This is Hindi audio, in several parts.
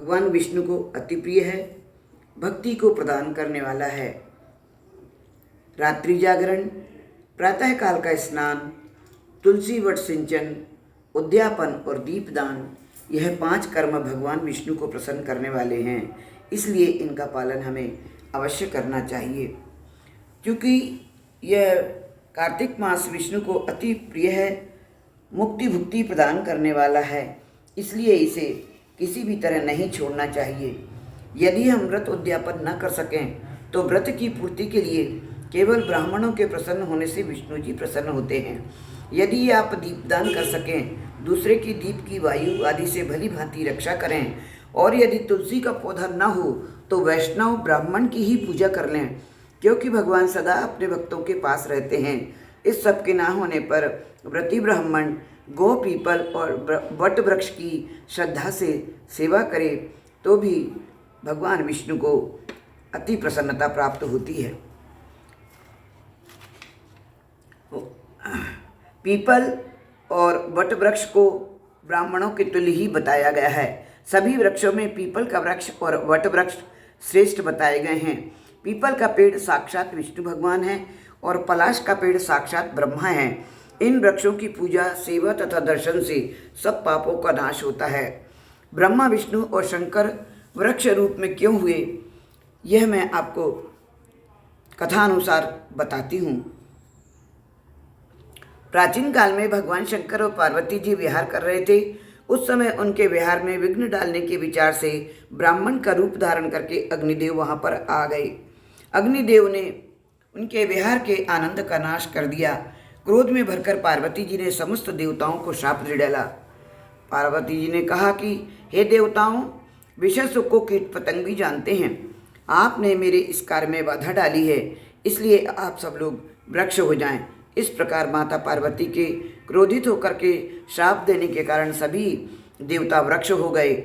भगवान विष्णु को अति प्रिय है, भक्ति को प्रदान करने वाला है। रात्रि जागरण, प्रातःकाल का स्नान, तुलसी वट सिंचन, उद्यापन और दीपदान, यह 5 कर्म भगवान विष्णु को प्रसन्न करने वाले हैं, इसलिए इनका पालन हमें अवश्य करना चाहिए। क्योंकि यह कार्तिक मास विष्णु को अति प्रिय है, मुक्ति भुक्ति प्रदान करने वाला है, इसलिए इसे किसी भी तरह नहीं छोड़ना चाहिए। यदि हम व्रत उद्यापन न कर सकें तो व्रत की पूर्ति के लिए केवल ब्राह्मणों के प्रसन्न होने से विष्णु जी प्रसन्न होते हैं। यदि आप दीपदान कर सकें, दूसरे की दीप की वायु आदि से भली भांति रक्षा करें, और यदि तुलसी का पौधा न हो तो वैष्णव ब्राह्मण की ही पूजा कर लें, क्योंकि भगवान सदा अपने भक्तों के पास रहते हैं। इस सब के ना होने पर व्रती ब्राह्मण गो, पीपल और वट वृक्ष की श्रद्धा से सेवा करे तो भी भगवान विष्णु को अति प्रसन्नता प्राप्त होती है। पीपल और वट वृक्ष को ब्राह्मणों के तुल्य ही बताया गया है। सभी वृक्षों में पीपल का वृक्ष और वट वृक्ष श्रेष्ठ बताए गए हैं। पीपल का पेड़ साक्षात विष्णु भगवान है और पलाश का पेड़ साक्षात ब्रह्मा है। इन वृक्षों की पूजा, सेवा तथा दर्शन से सब पापों का नाश होता है। ब्रह्मा, विष्णु और शंकर वृक्ष रूप में क्यों हुए, यह मैं आपको कथानुसार बताती हूँ। प्राचीन काल में भगवान शंकर और पार्वती जी विहार कर रहे थे। उस समय उनके विहार में विघ्न डालने के विचार से ब्राह्मण का रूप धारण करके अग्निदेव वहाँ पर आ गए। अग्निदेव ने उनके विहार के आनंद का नाश कर दिया। क्रोध में भरकर पार्वती जी ने समस्त देवताओं को श्राप दे डाला। पार्वती जी ने कहा कि हे देवताओं, विषय सुख को कीट पतंग भी जानते हैं। आपने मेरे इस कार्य में बाधा डाली है, इसलिए आप सब लोग वृक्ष हो जाएं। इस प्रकार माता पार्वती के क्रोधित होकर के श्राप देने के कारण सभी देवता वृक्ष हो गए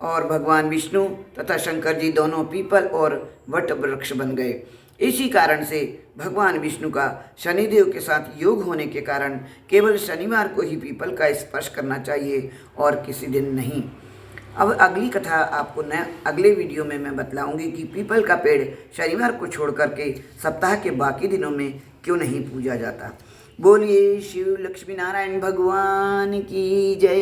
और भगवान विष्णु तथा शंकर जी दोनों पीपल और वट वृक्ष बन गए। इसी कारण से भगवान विष्णु का शनिदेव के साथ योग होने के कारण केवल शनिवार को ही पीपल का स्पर्श करना चाहिए और किसी दिन नहीं। अब अगली कथा आपको अगले वीडियो में मैं बतलाऊंगी कि पीपल का पेड़ शनिवार को छोड़ करके सप्ताह के बाकी दिनों में क्यों नहीं पूजा जाता। बोलिए शिव लक्ष्मी नारायण भगवान की जय।